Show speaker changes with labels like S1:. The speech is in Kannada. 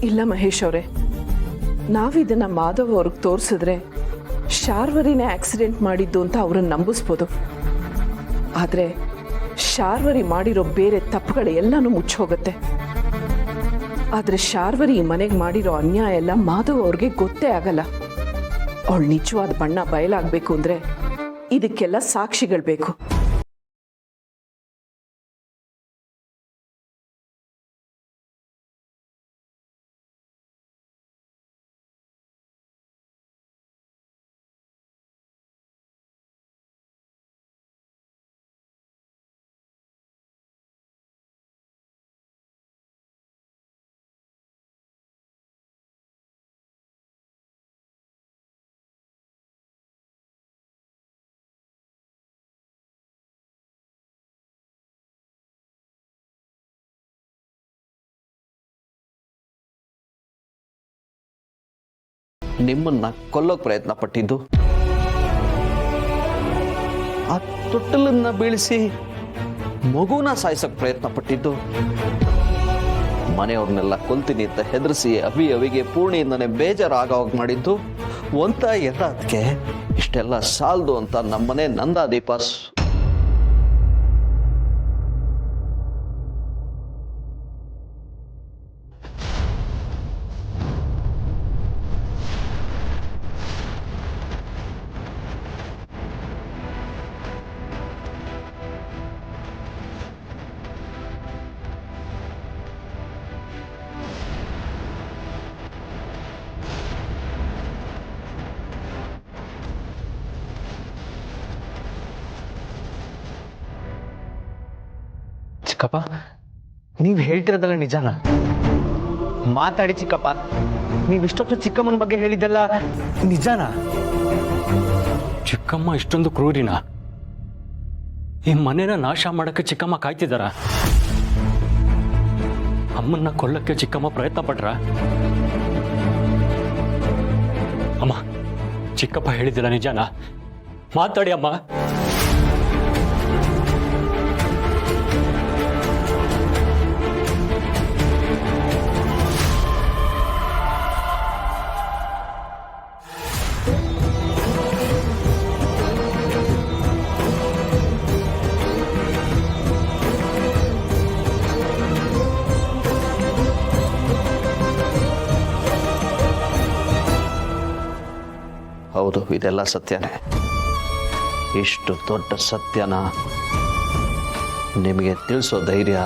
S1: ಇಲ್ಲ ಮಹೇಶ್ ಅವರೇ, ನಾವಿದನ್ನ ಮಾಧವ್ ಅವ್ರಿಗೆ ತೋರಿಸಿದ್ರೆ ಶಾರ್ವರಿನೇ ಆಕ್ಸಿಡೆಂಟ್ ಮಾಡಿದ್ದು ಅಂತ ಅವ್ರನ್ನ ನಂಬಿಸ್ಬೋದು. ಆದರೆ ಶಾರ್ವರಿ ಮಾಡಿರೋ ಬೇರೆ ತಪ್ಪುಗಳು ಎಲ್ಲನೂ ಮುಚ್ಚೋಗುತ್ತೆ. ಆದರೆ ಶಾರ್ವರಿ ಈ ಮನೆಗೆ ಮಾಡಿರೋ ಅನ್ಯಾಯ ಎಲ್ಲ ಮಾಧವ್ ಅವ್ರಿಗೆ ಗೊತ್ತೇ ಆಗಲ್ಲ. ಅವಳು ನಿಜವಾದ ಬಣ್ಣ ಬಯಲಾಗಬೇಕು ಅಂದರೆ ಇದಕ್ಕೆಲ್ಲ ಸಾಕ್ಷಿಗಳು ಬೇಕು.
S2: ನಿಮ್ಮನ್ನ ಕೊಲ್ಲೋಕೆ ಪ್ರಯತ್ನ ಪಟ್ಟಿದ್ದು, ಆ ತೊಟ್ಟಲನ್ನ ಬೀಳಿಸಿ ಮಗುನ ಸಾಯಿಸೋಕೆ ಪ್ರಯತ್ನ ಪಟ್ಟಿದ್ದು, ಮನೆಯವ್ರನ್ನೆಲ್ಲ ಕೊಲ್ತೀನಿ ಅಂತ ಹೆದರಿಸಿ ಅವಿಗೆ ಪೂರ್ಣಿಯಿಂದನೇ ಬೇಜಾರಾಗೋಗಿ ಮಾಡಿದ್ದು ಒಂತ ಅದಕ್ಕೆ ಇಷ್ಟೆಲ್ಲ ಸಾಲದು ಅಂತ ನಮ್ಮನೆ ನಂದಾದೀಪ
S3: ಚಿಕ್ಕಪ್ಪ, ನೀವು ಹೇಳ್ತಿರೋದಲ್ಲ ನಿಜಾನ? ಮಾತಾಡಿ ಚಿಕ್ಕಪ್ಪ. ನೀವಿಷ್ಟೊತ್ತು ಚಿಕ್ಕಮ್ಮನ ಬಗ್ಗೆ ಹೇಳಿದ್ದೆಲ್ಲ ನಿಜಾನ?
S4: ಚಿಕ್ಕಮ್ಮ ಇಷ್ಟೊಂದು ಕ್ರೂರಿನ? ಈ ಮನೆನ ನಾಶ ಮಾಡಕ್ಕೆ ಚಿಕ್ಕಮ್ಮ ಕಾಯ್ತಿದಾರ? ಅಮ್ಮನ್ನ ಕೊಲ್ಲಕ್ಕೆ ಚಿಕ್ಕಮ್ಮ ಪ್ರಯತ್ನ ಪಟ್ರ? ಅಮ್ಮ, ಚಿಕ್ಕಪ್ಪ ಹೇಳಿದಿಲ್ಲ ನಿಜಾನ? ಮಾತಾಡಿ ಅಮ್ಮ.
S2: ಹೌದು, ಇದೆಲ್ಲ ಸತ್ಯನೇ. ಇಷ್ಟು ದೊಡ್ಡ ಸತ್ಯನ ನಿಮಗೆ ತಿಳಿಸೋ ಧೈರ್ಯ